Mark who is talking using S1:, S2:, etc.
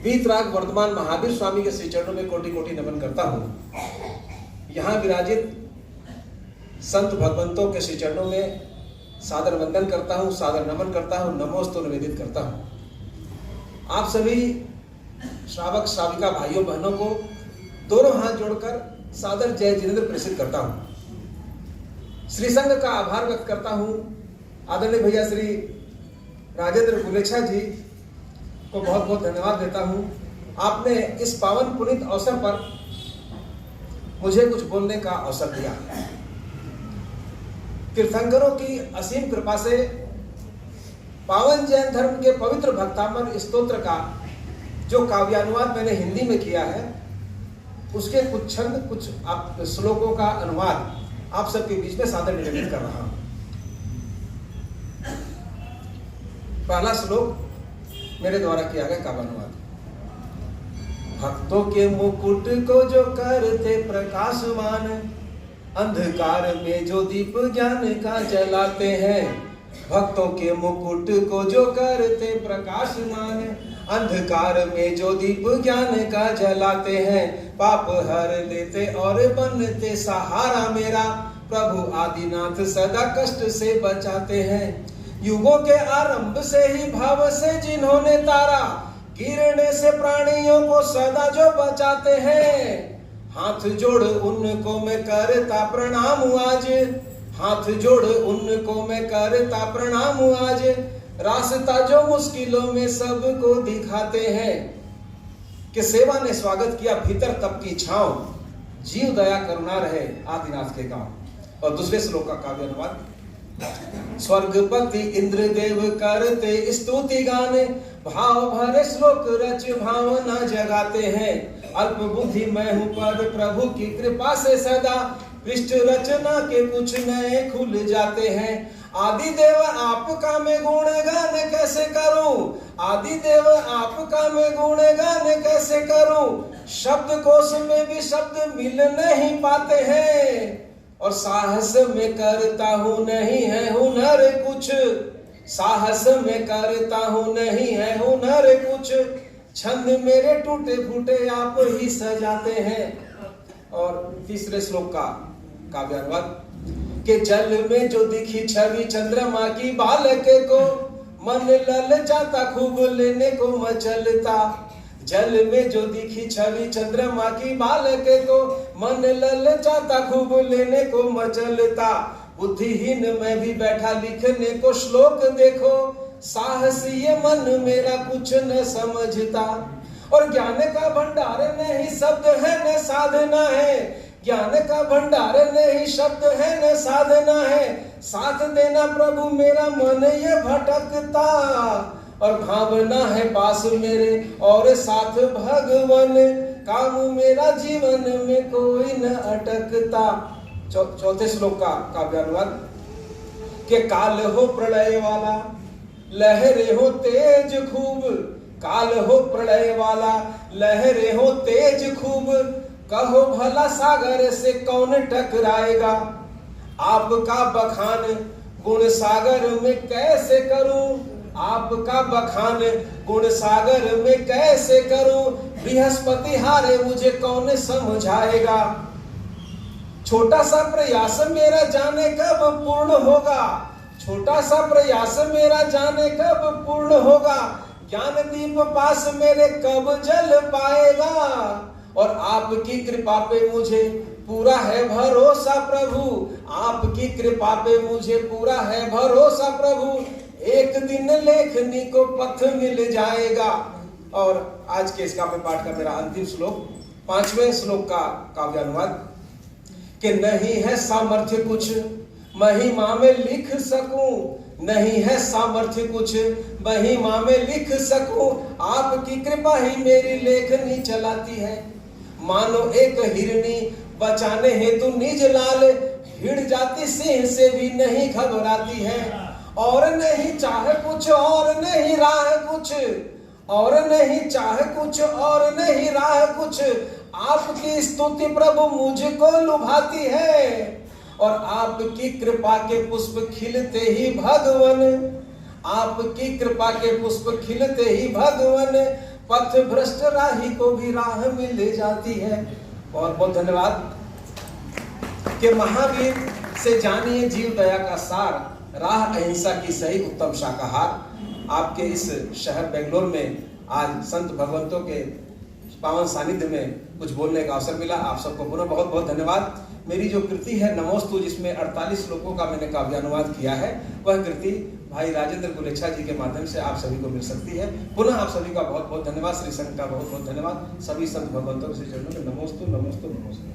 S1: वीतराग वर्तमान महावीर स्वामी के श्री चरणों में कोटि कोटि नमन करता हूँ। यहाँ विराजित संत भगवंतों के श्री चरणों में सादर वंदन करता हूँ, सादर नमन करता हूँ, नमोस्तु निवेदित करता हूँ। आप सभी श्रावक श्राविका भाइयों बहनों को दोनों हाथ जोड़कर सादर जय जिनेंद्र प्रेषित करता हूँ। श्री संघ का आभार व्यक्त करता हूँ। आदरणीय भैया श्री राजेंद्र गुलेछा जी को बहुत बहुत धन्यवाद देता हूँ। आपने इस पावन पुनीत अवसर पर मुझे कुछ बोलने का अवसर दिया। तीर्थंकरों की असीम कृपा से पावन जैन धर्म के पवित्र भक्तामर स्तोत्र का जो काव्यानुवाद मैंने हिंदी में किया है, उसके कुछ छंद, कुछ श्लोकों का अनुवाद आप सबके बीच में सादर निवेदित कर रहा हूं। पहला श्लोक मेरे द्वारा किया गया काव्यानुवाद। भक्तों के मुकुट को जो करते प्रकाशमान, अंधकार में जो दीप ज्ञान का जलाते हैं। भक्तों के मुकुट को जो करते प्रकाशमान, अंधकार में जो दीप ज्ञान का जलाते हैं। पाप हर लेते और बनते सहारा मेरा, प्रभु आदिनाथ सदा कष्ट से बचाते हैं। युगों के आरंभ से ही भाव से जिन्होंने तारा, गिरने से प्राणियों को सदा जो बचाते हैं। हाथ जोड़ उनको मैं करता प्रणाम आज, हाथ जोड़ उनको मैं करता प्रणाम आज। रास्ता जो मुश्किलों में सबको दिखाते हैं। कि सेवा ने स्वागत किया भीतर तप की छांव, जीव दया करुणा रहे आदिनाथ के गांव। और दूसरे श्लोक का काव्य अनुवाद। स्वर्गपति इंद्रदेव करते स्तुति गाने, भाव भरे श्लोक रच भावना जगाते हैं। अल्प बुद्धि मैं हूँ पर प्रभु की कृपा से सदा, पृष्ठ रचना के कुछ नए खुल जाते हैं। आदि देव आपका मैं गुणगान कैसे करूं, आदि देव आपका मैं गुणगान कैसे करूं। शब्द कोश में भी शब्द मिल नहीं पाते हैं। और साहस में करता हूँ नहीं है हुनर कुछ, साहस में करता हूँ नहीं है हुनर कुछ। छंद मेरे टूटे फूटे आप ही सजाते हैं। और तीसरे श्लोक का काव्य अनुवाद। कि जल में जो दिखी छवि चंद्रमा की बालके को, मन लल जाता खूब लेने को मचलता। जल में जो दिखी छवि चंद्रमा की बालके को, मन लल जाता खूब लेने को मचलता। बुद्धिहीन मैं भी बैठा लिखने को श्लोक देखो, साहस ये मन मेरा कुछ न समझता। और ज्ञान का भंडार नहीं शब्द है न साधना है, ज्ञान का भंडार नहीं शब्द है न साधना है। साथ देना प्रभु मेरा मन ये भटकता, और भावना है पास मेरे और साथ भगवन। काम मेरा जीवन में कोई न अटकता। चौथे श्लोक का काव्यानुवाद। कि काल हो प्रलय वाला लहरे हो तेज खूब, काल हो प्रलय वाला लहरे हो तेज खूब। कहो भला सागर से कौन टकराएगा। आपका बखान गुण सागर में कैसे करूं, आपका बखान गुण सागर में कैसे करूं। बृहस्पति हारे मुझे कौन समझाएगा। छोटा सा प्रयास मेरा जाने कब पूर्ण होगा, छोटा सा प्रयास मेरा जाने कब पूर्ण होगा। ज्ञान दीप पास मेरे कब जल पाएगा। और आपकी कृपा पे मुझे पूरा है भरोसा प्रभु, आपकी कृपा पे मुझे पूरा है भरोसा प्रभु। एक दिन लेखनी को पथ मिल जाएगा। और आज के इस काव्य पाठ का मेरा अंतिम श्लोक, पांचवें श्लोक का काव्यानुवाद। कि नहीं है सामर्थ्य कुछ महिमा में लिख सकूं, नहीं है सामर्थ्य कुछ महिमा में लिख सकूं। आपकी कृपा ही मेरी लेखनी चलाती है। मानो एक हिरनी बचाने हेतु निज लाल, भिड़ जाती सिंह से भी नहीं घबराती है। और नहीं चाहे कुछ और नहीं राह कुछ, और नहीं चाहे कुछ और नहीं राह कुछ। आपकी स्तुति प्रभु मुझको लुभाती है। और आपकी कृपा के पुष्प खिलते ही भगवन, आपकी कृपा के पुष्प खिलते ही भगवन। पथ भ्रष्ट राही को भी राह मिल जाती है। बहुत बहुत धन्यवाद। कि महावीर से जानिए जीव दया का सार, राह अहिंसा की सही उत्तम शाकाहार। आपके इस शहर बेंगलोर में आज संत भगवंतों के पावन सानिध्य में कुछ बोलने का अवसर मिला। आप सबको पुनः बहुत बहुत धन्यवाद। मेरी जो कृति है नमोस्तु, जिसमें 48 श्लोकों का मैंने काव्यानुवाद किया है, वह कृति भाई राजेंद्र गुलेच्छा जी के माध्यम से आप सभी को मिल सकती है। पुनः आप सभी का बहुत बहुत धन्यवाद। श्री संघ का बहुत बहुत धन्यवाद। सभी संत भगवंतों के चरणों में नमोस्तु नमोस्तु नमोस्तु।